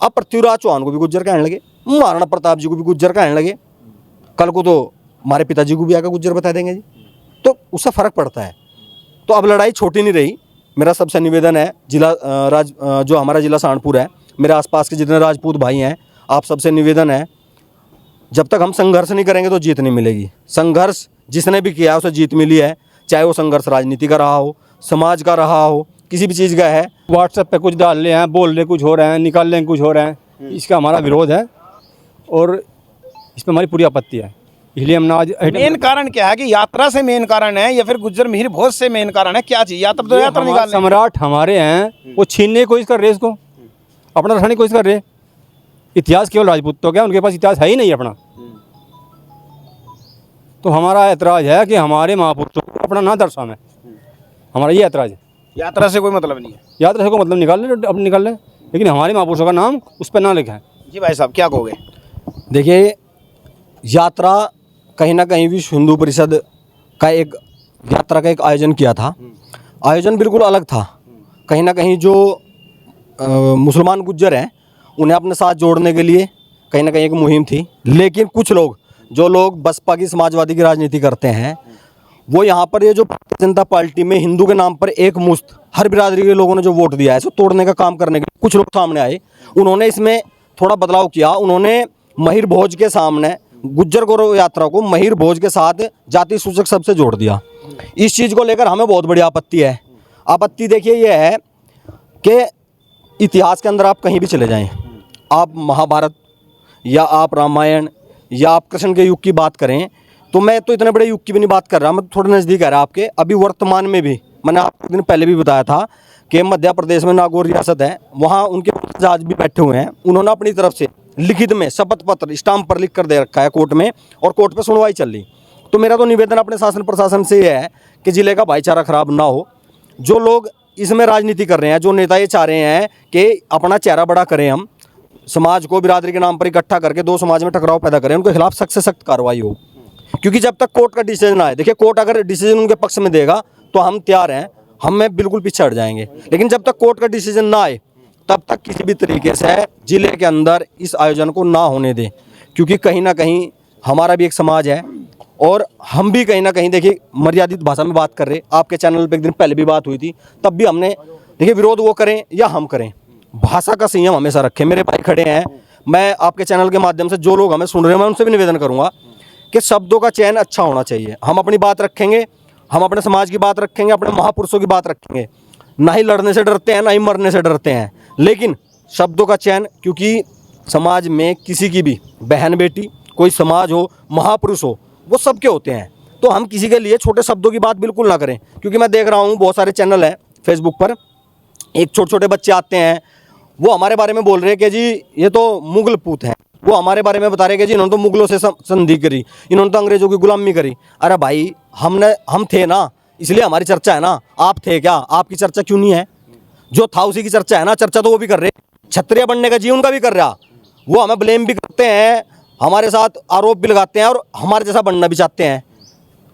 अब पृथ्वीराज चौहान को भी गुज्जर कहने लगे, महाराणा प्रताप जी को भी गुज्जर कहने लगे, कल को तो हमारे पिताजी को भी आकर गुज्जर बता देंगे जी। तो उससे फ़र्क पड़ता है। तो अब लड़ाई छोटी नहीं रही। मेरा सबसे निवेदन है, जो हमारा जिला सहारनपुर है, मेरे आसपास के जितने राजपूत भाई हैं, आप सबसे निवेदन है, जब तक हम संघर्ष नहीं करेंगे तो जीत नहीं मिलेगी। संघर्ष जिसने भी किया है उसे जीत मिली है, चाहे वो संघर्ष राजनीति का रहा हो, समाज का रहा हो, किसी भी चीज़ का है। व्हाट्सएप पे कुछ डाल रहे हैं, बोल रहे कुछ हो रहे हैं, निकाल रहे कुछ हो रहे हैं, इसका हमारा विरोध है और इस पर हमारी पूरी आपत्ति है। इसलिए हमने आज मेन कारण क्या है कि यात्रा से मेन कारण है या फिर गुज्जर मिहिर भोज से मेन कारण है? क्या चीज? यात्रा तो यात्रा निकाल सम्राट हमारे हैं, वो छीनने की कोशिश कर रहे, इसको अपना रखने की कोशिश कर रहे। इतिहास केवल राजपूतों का, उनके पास इतिहास है ही नहीं अपना। तो हमारा ऐतराज़ है कि हमारे महापुरुषों को अपना ना दर्शाएं, हमारा ये ऐतराज़ है। यात्रा से कोई मतलब नहीं है, यात्रा से कोई मतलब निकाल लें, अब निकाल लें, लेकिन हमारे महापुरुषों का नाम उस पर ना लिखा है। जी भाई साहब क्या कहोगे? देखिए, यात्रा कहीं ना कहीं विश्व हिंदू परिषद का एक यात्रा का एक आयोजन किया था। आयोजन बिल्कुल अलग था। कहीं ना कहीं जो मुसलमान गुज्जर हैं उन्हें अपने साथ जोड़ने के लिए कहीं ना कहीं एक मुहिम थी। लेकिन कुछ लोग, जो लोग बसपा की, समाजवादी की राजनीति करते हैं, वो यहाँ पर ये जो भारतीय जनता पार्टी में हिंदू के नाम पर एक मुश्त हर बिरादरी के लोगों ने जो वोट दिया है, इसको तोड़ने का काम करने के लिए कुछ लोग सामने आए। उन्होंने इसमें थोड़ा बदलाव किया। उन्होंने महिर भोज के सामने गुज्जर गौरव यात्रा को महिर भोज के साथ जाति सूचक शब्द से जोड़ दिया। इस चीज़ को लेकर हमें बहुत बड़ी आपत्ति है। आपत्ति देखिए ये है कि इतिहास के अंदर आप कहीं भी चले जाएं, आप महाभारत या आप रामायण या आप कृष्ण के युग की बात करें, तो मैं तो इतने बड़े युग की भी नहीं बात कर रहा, मैं थोड़ा नज़दीक आ रहा आपके। अभी वर्तमान में भी मैंने आपको दिन पहले भी बताया था कि मध्य प्रदेश में नागौर रियासत है, वहाँ उनके आज भी बैठे हुए हैं। उन्होंने अपनी तरफ से लिखित में शपथ पत्र स्टाम्प पर लिख कर दे रखा है कोर्ट में, और कोर्ट पे सुनवाई चल रही। तो मेरा तो निवेदन अपने शासन प्रशासन से ये है कि ज़िले का भाईचारा खराब ना हो। जो लोग इसमें राजनीति कर रहे हैं, जो नेता ये चाह रहे हैं कि अपना चेहरा बड़ा करें, हम समाज को बिरादरी के नाम पर इकट्ठा करके दो समाज में टकराव पैदा करें, उनके खिलाफ सख्त से सख्त कार्रवाई हो। क्योंकि जब तक कोर्ट का डिसीजन आए, देखिए कोर्ट अगर डिसीजन उनके पक्ष में देगा तो हम तैयार हैं, हमें बिल्कुल पीछे हट जाएंगे। लेकिन जब तक कोर्ट का डिसीजन ना आए तब तक किसी भी तरीके से जिले के अंदर इस आयोजन को ना होने दें। क्योंकि कहीं ना कहीं हमारा भी एक समाज है और हम भी कहीं ना कहीं, देखिए, मर्यादित भाषा में बात कर रहे। आपके चैनल पे एक दिन पहले भी बात हुई थी, तब भी हमने, देखिए, विरोध वो करें या हम करें, भाषा का संयम हमेशा रखें। मेरे भाई खड़े हैं, मैं आपके चैनल के माध्यम से जो लोग हमें सुन रहे हैं, मैं उनसे भी निवेदन करूँगा कि शब्दों का चयन अच्छा होना चाहिए। हम अपनी बात रखेंगे, हम अपने समाज की बात रखेंगे, अपने महापुरुषों की बात रखेंगे। ना ही लड़ने से डरते हैं, ना ही मरने से डरते हैं, लेकिन शब्दों का चयन, क्योंकि समाज में किसी की भी बहन बेटी, कोई समाज हो, महापुरुष हो, वो सबके होते हैं। तो हम किसी के लिए छोटे शब्दों की बात बिल्कुल ना करें। क्योंकि मैं देख रहा हूँ बहुत सारे चैनल हैं फेसबुक पर, एक छोटे छोटे बच्चे आते हैं, वो हमारे बारे में बोल रहे हैं कि जी ये तो मुगल पूत हैं। वो हमारे बारे में बता रहे हैं कि जी इन्होंने तो मुगलों से संधि करी, इन्होंने तो अंग्रेजों की गुलामी करी। अरे भाई, हम थे ना, इसलिए हमारी चर्चा है ना। आप थे क्या? आपकी चर्चा क्यों नहीं है? जो था उसी की चर्चा है ना। चर्चा तो वो भी कर रहे, क्षत्रिय बनने का जी उनका भी कर रहा। वो हमें ब्लेम भी करते हैं, हमारे साथ आरोप भी लगाते हैं और हमारे जैसा बनना भी चाहते हैं।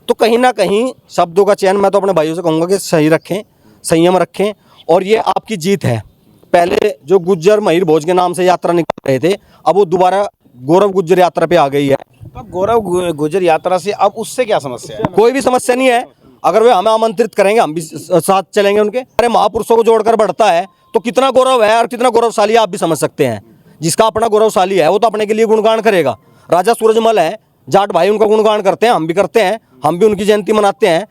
तो कहीं ना कहीं शब्दों का चयन मैं तो अपने भाइयों से कहूँगा कि सही रखें, संयम रखें। और ये आपकी जीत है। पहले जो गुज्जर महिर भोज के नाम से यात्रा निकाल रहे थे, अब वो दोबारा गौरव गुज्जर यात्रा पे आ गई है। तो गौरव गुज्जर यात्रा से अब उससे क्या समस्या है? कोई भी समस्या नहीं है। अगर वे हमें आमंत्रित करेंगे, हम भी साथ चलेंगे उनके। अरे महापुरुषों को जोड़कर बढ़ता है तो कितना गौरव है और कितना गौरवशाली है, आप भी समझ सकते हैं। जिसका अपना गौरवशाली है वो तो अपने के लिए गुणगान करेगा। राजा सूरजमल है, जाट भाई उनका गुणगान करते हैं, हम भी करते हैं, हम भी उनकी जयंती मनाते हैं।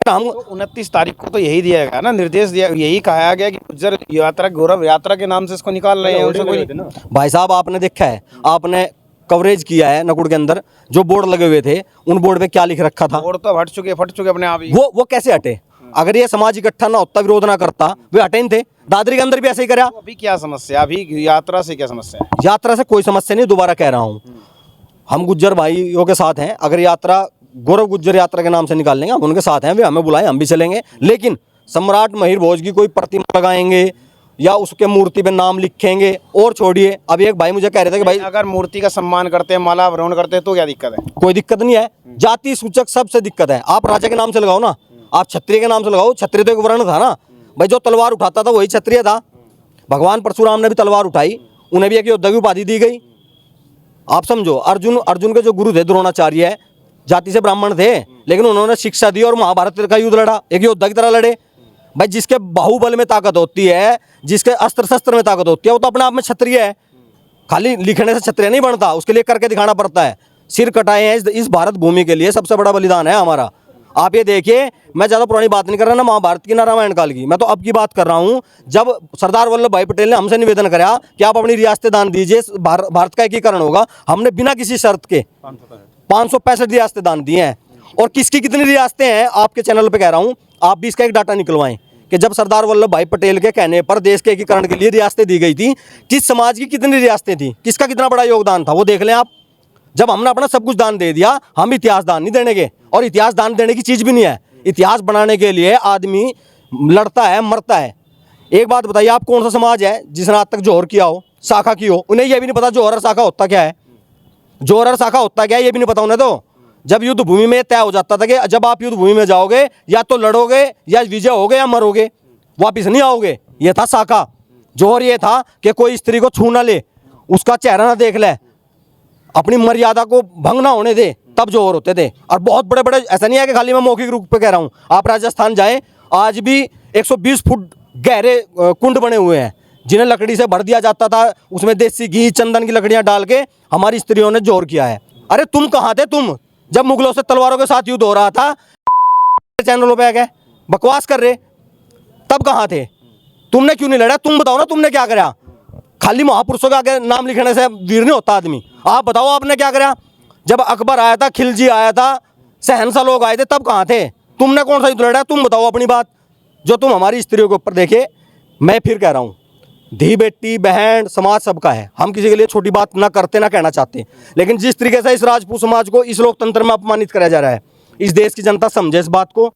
हम 29 तारीख को तो यही दिया गया ना, निर्देश दिया, यही कहा गया कि गुज्जर यात्रा, गौरव यात्रा के नाम से इसको निकाल रहे हैं। उनसे कोई, भाई साहब, आपने देखा है, आपने कवरेज किया है नकुड़ के अंदर, जो बोर्ड लगे हुए थे उन बोर्ड पे क्या लिख रखा था? बोर्ड तो फट चुके अपने आप ही। वो कैसे हटे? अगर ये समाज इकट्ठा ना होता, विरोध ना करता, वे हटे नहीं थे। दादरी के अंदर भी ऐसे ही करा। अभी क्या समस्या? अभी यात्रा से क्या समस्या है? यात्रा से कोई समस्या नहीं, दोबारा कह रहा हूँ, हम गुज्जर भाइयों के साथ हैं। अगर यात्रा गौरव गुज्जर यात्रा के नाम से निकाल लेंगे, हम उनके साथ हैं, वे हमें बुलाएं, हम भी चलेंगे। लेकिन सम्राट महिर भोज की कोई प्रतिमा लगाएंगे या उसके मूर्ति पे नाम लिखेंगे, और छोड़िए, अभी एक भाई मुझे कह रहे थे कि भाई अगर मूर्ति का सम्मान करते हैं, माला ग्रहण करते हैं, तो क्या दिक्कत है? कोई दिक्कत नहीं है। जाति सूचक सबसे दिक्कत है। आप राजा के नाम से लगाओ ना, आप क्षत्रिय के नाम से लगाओ। क्षत्रिय तो एक वर्ण था ना भाई, जो तलवार उठाता था वही क्षत्रिय था। भगवान परशुराम ने भी तलवार उठाई उन्हें भी एक योद्धा की उपाधि दी गई। आप समझो, अर्जुन के जो गुरु थे द्रोणाचार्य, जाति से ब्राह्मण थे, लेकिन उन्होंने शिक्षा दी और महाभारत का युद्ध लड़ा, एक योद्धा की तरह लड़े। भाई जिसके बाहुबल में ताकत होती है, जिसके अस्त्र शस्त्र में ताकत होती है, वो तो अपने आप में क्षत्रिय है। खाली लिखने से क्षत्रिय नहीं बनता, उसके लिए करके दिखाना पड़ता है। सिर कटाए हैं इस भारत भूमि के लिए, सबसे बड़ा बलिदान है हमारा। आप ये देखिए, मैं ज़्यादा पुरानी बात नहीं कर रहा, ना महाभारत की ना रामायण काल की, मैं तो अब की बात कर रहा हूँ। जब सरदार वल्लभ भाई पटेल ने हमसे निवेदन करा कि आप अपनी रियासतें दान दीजिए, भारत का एकीकरण होगा, हमने बिना किसी शर्त के 565 रियासतें दान दी हैं। और किसकी कितनी रियासतें हैं आपके चैनल पे कह रहा हूँ, आप भी इसका एक डाटा निकलवाएं कि जब सरदार वल्लभ भाई पटेल के कहने पर देश के एकीकरण के लिए रियासतें दी गई थी, किस समाज की कितनी रियासतें थी, किसका कितना बड़ा योगदान था, वो देख लें आप। जब हमने अपना सब कुछ दान दे दिया, हम इतिहास दान नहीं देने के, और इतिहास दान देने की चीज़ भी नहीं है। इतिहास बनाने के लिए आदमी लड़ता है, मरता है। एक बात बताइए, आप कौन सा समाज है जिसने आज तक जोहर किया हो, शाखा की हो? उन्हें यह भी नहीं पता जोहर और शाखा होता क्या है, जोहर और शाखा होता क्या है, ये भी नहीं पता उन्हें। तो जब युद्ध भूमि में तय हो जाता था कि जब आप युद्ध भूमि में जाओगे, या तो लड़ोगे, या विजय होगे, या मरोगे, वापिस नहीं आओगे। ये था शाखा। जोहर ये था कि कोई स्त्री को छू ना ले, उसका चेहरा ना देख ले, अपनी मर्यादा को भंग ना होने दे, तब जोहर होते थे। और बहुत बड़े बड़े, ऐसा नहीं है कि खाली मैं मौखिक रूप पे कह रहा हूँ, आप राजस्थान जाएं, आज भी 120 फुट गहरे कुंड बने हुए हैं, जिन्हें लकड़ी से भर दिया जाता था, उसमें देसी घी चंदन की लकड़ियां डाल के हमारी स्त्रियों ने जोहर किया है। अरे तुम कहाँ थे, तुम जब मुगलों से तलवारों के साथ युद्ध हो रहा था, चैनलों पे आ गए बकवास कर रहे, तब कहाँ थे? तुमने क्यों नहीं लड़ा? तुम बताओ ना, तुमने क्या करा? खाली महापुरुषों का आगे नाम लिखने से वीर नहीं होता आदमी। आप बताओ आपने क्या करा? जब अकबर आया था, खिलजी आया था, शहंशाह लोग आए थे, तब कहाँ थे? तुमने कौन सा युद्ध लड़ा? तुम बताओ अपनी बात, जो तुम हमारी स्त्रियों के ऊपर देखे। मैं फिर कह रहा हूँ, धी बेटी बहन समाज सबका है, हम किसी के लिए छोटी बात ना करते ना कहना चाहते, लेकिन जिस तरीके से इस राजपूत समाज को इस लोकतंत्र में अपमानित कराया जा रहा है, इस देश की जनता समझे इस बात को।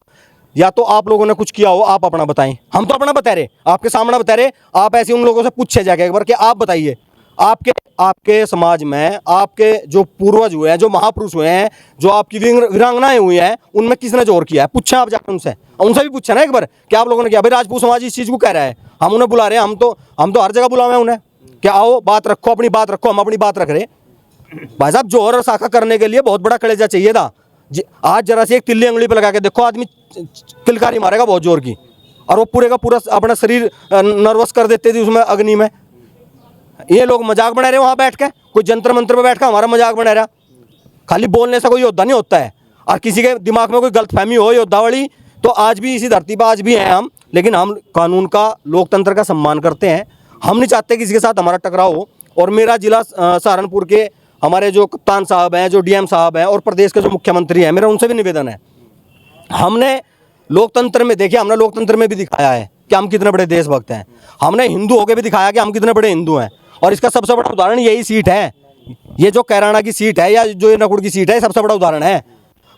या तो आप लोगों ने कुछ किया हो, आप अपना बताएं, हम तो अपना बता रहे, आपके सामने बता रहे। आप ऐसे उन लोगों से पूछे जाके एक बार कि आप बताइए, आपके समाज में आपके जो पूर्वज हुए हैं, जो महापुरुष हुए हैं, जो आपकी वीरांगनाएं हुई हैं, उनमें किसने जोर किया है? पूछें आप जाकर उनसे भी पूछे ना एक बार कि आप लोगों ने किया। भाई राजपूत समाज इस चीज़ को कह रहा है, हम उन्हें बुला रहे हैं, हम तो हर जगह बुलावे उन्हें कि आओ बात रखो, अपनी बात रखो, हम अपनी बात रख रहे। भाई साहब, जोहर और शाखा करने के लिए बहुत बड़ा कलेजा चाहिए था। आज जरा सी एक तिल्ली अंगुली पे लगा के देखो, आदमी किलकारी मारेगा बहुत जोर की, और वो पूरे का पूरा अपना शरीर नर्वस कर देते थे उसमें अग्नि में। ये लोग मजाक बना रहे वहाँ बैठ के, कोई जंतर मंत्र पे बैठ के हमारा मजाक बना रहा। खाली बोलने से कोई योद्धा नहीं होता है, और किसी के दिमाग में कोई गलतफहमी हो योद्धा वाली, तो आज भी इसी धरती पर आज भी हैं हम, लेकिन हम कानून का, लोकतंत्र का सम्मान करते हैं। हम नहीं चाहते किसी के साथ हमारा टकराव हो। और मेरा जिला सहारनपुर के हमारे जो कप्तान साहब हैं, जो डीएम साहब हैं, और प्रदेश के जो मुख्यमंत्री हैं, मेरा उनसे भी निवेदन है, हमने लोकतंत्र में देखिए, हमने लोकतंत्र में भी दिखाया है कि हम कितने बड़े देशभक्त हैं। हमने हिंदू होकर भी दिखाया कि हम कितने बड़े हिंदू हैं। और इसका सबसे बड़ा उदाहरण यही सीट है, ये जो कैराना की सीट है या जो ये नकुड़ की सीट है, सबसे बड़ा उदाहरण है।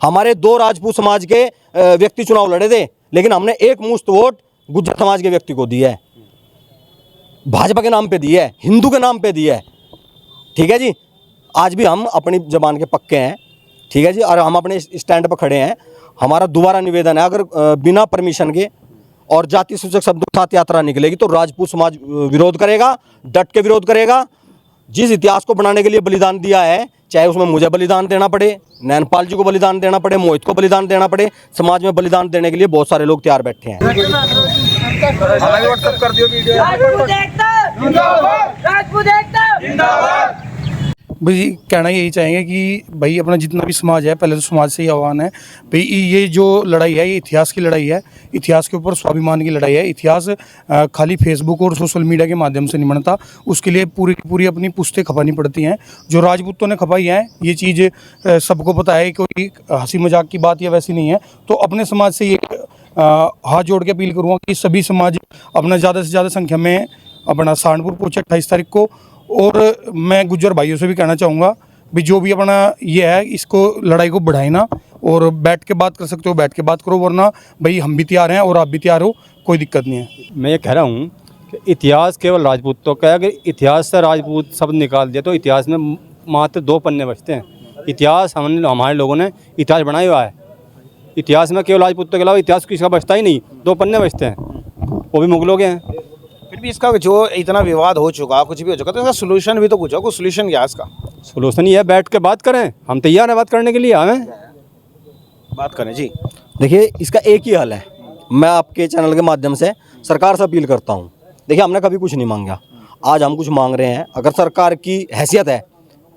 हमारे 2 राजपूत समाज के व्यक्ति चुनाव लड़े थे, लेकिन हमने एक मुश्त वोट गुज्जर समाज के व्यक्ति को दी है, भाजपा के नाम पे दी है, हिंदू के नाम पे दी है। ठीक है जी, आज भी हम अपनी जबान के पक्के हैं, ठीक है जी, और हम अपने स्टैंड पर खड़े हैं। हमारा दोबारा निवेदन है, अगर बिना परमिशन के और जाति सूचक शब्दों के साथ यात्रा निकलेगी तो राजपूत समाज विरोध करेगा, डट के विरोध करेगा। जिस इतिहास को बनाने के लिए बलिदान दिया है, चाहे उसमें मुझे बलिदान देना पड़े, नैनपाल जी को बलिदान देना पड़े, मोहित को बलिदान देना पड़े, समाज में बलिदान देने के लिए बहुत सारे लोग तैयार बैठे हैं। व्हाट्सएप कर दियो वीडियो। भाई कहना यही चाहेंगे कि भाई अपना जितना भी समाज है, पहले तो समाज से ही आह्वान है भाई, ये जो लड़ाई है ये इतिहास की लड़ाई है, इतिहास के ऊपर स्वाभिमान की लड़ाई है। इतिहास खाली फेसबुक और सोशल मीडिया के माध्यम से नहीं बनता, उसके लिए पूरी अपनी पुश्तें खपानी पड़ती हैं। जो राजपूतों ने खपाई है, ये चीज़ सबको पता है, कोई हंसी मजाक की बात या वैसी नहीं है। तो अपने समाज से ये हाथ जोड़ के अपील करूँगा कि सभी समाज अपना ज़्यादा से ज़्यादा संख्या में अपना सहारनपुर पहुँचे 28 तारीख को। और मैं गुज्जर भाइयों से भी कहना चाहूँगा भी जो भी अपना ये है, इसको लड़ाई को बढ़ाए ना, और बैठ के बात कर सकते हो बैठ के बात करो, वरना भाई हम भी तैयार हैं और आप भी तैयार हो, कोई दिक्कत नहीं है। मैं ये कह रहा हूँ कि इतिहास केवल राजपूतों का है। अगर इतिहास से राजपूत शब्द निकाल दिया तो इतिहास में मात्र 2 पन्ने बचते हैं। इतिहास हमारे लोगों ने इतिहास बनाया हुआ है। इतिहास में केवल राजपूतों के अलावा इतिहास किसी का बचता ही नहीं, 2 पन्ने बचते हैं, वो भी मुगलों के हैं। फिर भी इसका जो इतना विवाद हो चुका, कुछ भी हो चुका, तो इसका सोल्यूशन भी तो कुछ हो, कुछ सोल्यूशन क्या है इसका? सोल्यूशन ये है, बैठ के बात करें, हम तैयार हैं बात करने के लिए, हमें बात करें जी। देखिए इसका एक ही हल है, मैं आपके चैनल के माध्यम से सरकार से अपील करता हूँ। देखिए हमने कभी कुछ नहीं मांगा, आज हम कुछ मांग रहे हैं। अगर सरकार की हैसियत है,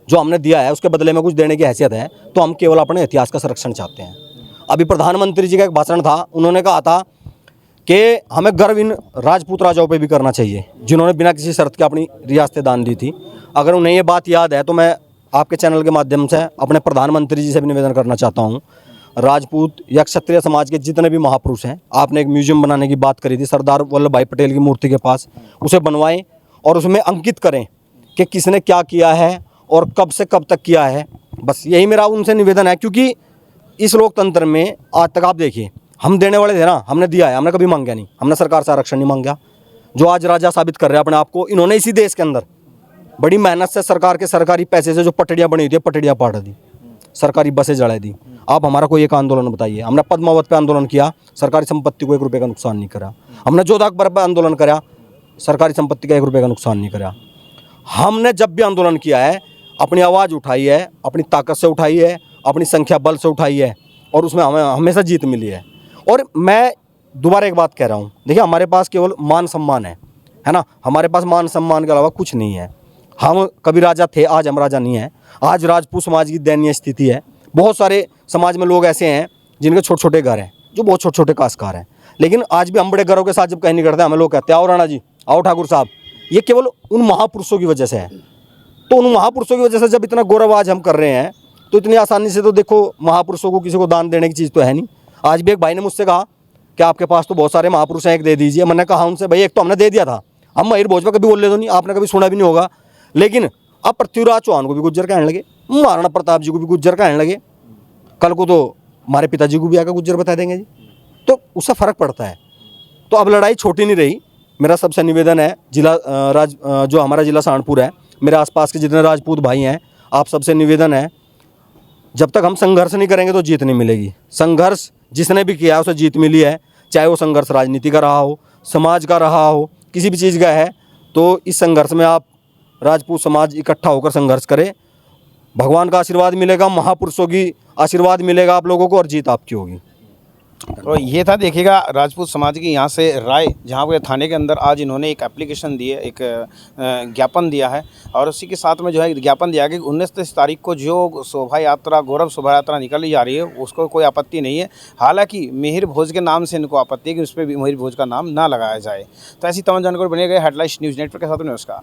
जो हमने दिया है उसके बदले में कुछ देने की हैसियत है, तो हम केवल अपने इतिहास का संरक्षण चाहते हैं। अभी प्रधानमंत्री जी का एक भाषण था, उन्होंने कहा था कि हमें गर्व इन राजपूत राजाओं पे भी करना चाहिए जिन्होंने बिना किसी शर्त के अपनी रियासतें दान दी थी। अगर उन्हें ये बात याद है तो मैं आपके चैनल के माध्यम से अपने प्रधानमंत्री जी से भी निवेदन करना चाहता हूँ, राजपूत या क्षत्रिय समाज के जितने भी महापुरुष हैं, आपने एक म्यूजियम बनाने की बात करी थी सरदार वल्लभ भाई पटेल की मूर्ति के पास, उसे बनवाएं और उसमें अंकित करें कि किसने क्या किया है और कब से कब तक किया है। बस यही मेरा उनसे निवेदन है, क्योंकि इस लोकतंत्र में आज तक आप देखिए, हम देने वाले थे ना, हमने दिया है, हमने कभी मांगा नहीं, हमने सरकार से आरक्षण नहीं मांगा। जो आज राजा साबित कर रहे हैं अपने आप को, इन्होंने इसी देश के अंदर बड़ी मेहनत से सरकार के सरकारी पैसे से जो पटड़ियाँ बनी थी, पटड़ियाँ पाट दी, सरकारी बसें जला दी। आप हमारा कोई एक आंदोलन बताइए, हमने पद्मावत पे आंदोलन किया, सरकारी संपत्ति को 1 रुपये का नुकसान नहीं करा। हमने जोधा अकबर पर आंदोलन करा, सरकारी संपत्ति का 1 रुपये का नुकसान नहीं करा। हमने जब भी आंदोलन किया है, अपनी आवाज़ उठाई है, अपनी ताकत से उठाई है, अपनी संख्या बल से उठाई है, और उसमें हमें हमेशा जीत मिली है। और मैं दोबारा एक बात कह रहा हूँ, देखिए हमारे पास केवल मान सम्मान है ना, हमारे पास मान सम्मान के अलावा कुछ नहीं है। हम कभी राजा थे, आज हम राजा नहीं हैं। आज राजपूत समाज की दयनीय स्थिति है। बहुत सारे समाज में लोग ऐसे हैं जिनके छोटे छोटे घर हैं, जो बहुत छोटे छोटे काश्तकार हैं, लेकिन आज भी हम बड़े घरों के साथ जब कहीं निकलते हैं, हमें लोग कहते हैं आओ राणा जी, आओ ठाकुर साहब। ये केवल उन महापुरुषों की वजह से है। तो उन महापुरुषों की वजह से जब इतना गौरव आज हम कर रहे हैं, तो इतनी आसानी से तो देखो महापुरुषों को किसी को दान देने की चीज़ तो है नहीं। आज भी एक भाई ने मुझसे कहा कि आपके पास तो बहुत सारे महापुरुष हैं, एक दे दीजिए। मैंने कहा उनसे, भाई एक तो हमने दे दिया था, हम महिर भोज पर कभी बोल ले तो नहीं, आपने कभी सुना भी नहीं होगा। लेकिन अब पृथ्वीराज चौहान को भी गुज्जर कहने लगे, महाराणा प्रताप जी को भी गुज्जर कहने लगे, कल को तो हमारे पिताजी को भी आकर गुज्जर बता देंगे जी। तो उससे फ़र्क पड़ता है। तो अब लड़ाई छोटी नहीं रही। मेरा सबसे निवेदन है, जो हमारा जिला सहारनपुर है, मेरे आसपास के जितने राजपूत भाई हैं, आप सबसे निवेदन है, जब तक हम संघर्ष नहीं करेंगे तो जीत नहीं मिलेगी। संघर्ष जिसने भी किया है उसे जीत मिली है, चाहे वो संघर्ष राजनीति का रहा हो, समाज का रहा हो, किसी भी चीज़ का है। तो इस संघर्ष में आप राजपूत समाज इकट्ठा होकर संघर्ष करें, भगवान का आशीर्वाद मिलेगा, महापुरुषों की आशीर्वाद मिलेगा आप लोगों को, और जीत आपकी होगी। तो ये था, देखिएगा राजपूत समाज की यहाँ से राय, जहाँ पे थाने के अंदर आज इन्होंने एक एप्लीकेशन दी है, एक ज्ञापन दिया है, और उसी के साथ में जो है ज्ञापन दिया कि 19 तारीख को जो शोभा यात्रा, गौरव शोभा यात्रा निकली जा रही है, उसको कोई आपत्ति नहीं है। हालांकि मिहिर भोज के नाम से इनको आपत्ति है कि उस पर भी मिहिर भोज का नाम ना लगाया जाए। तो ऐसी तमाम जानकारी बने गए हेडलाइंस न्यूज़ नेटवर्क के साथ में। नमस्कार।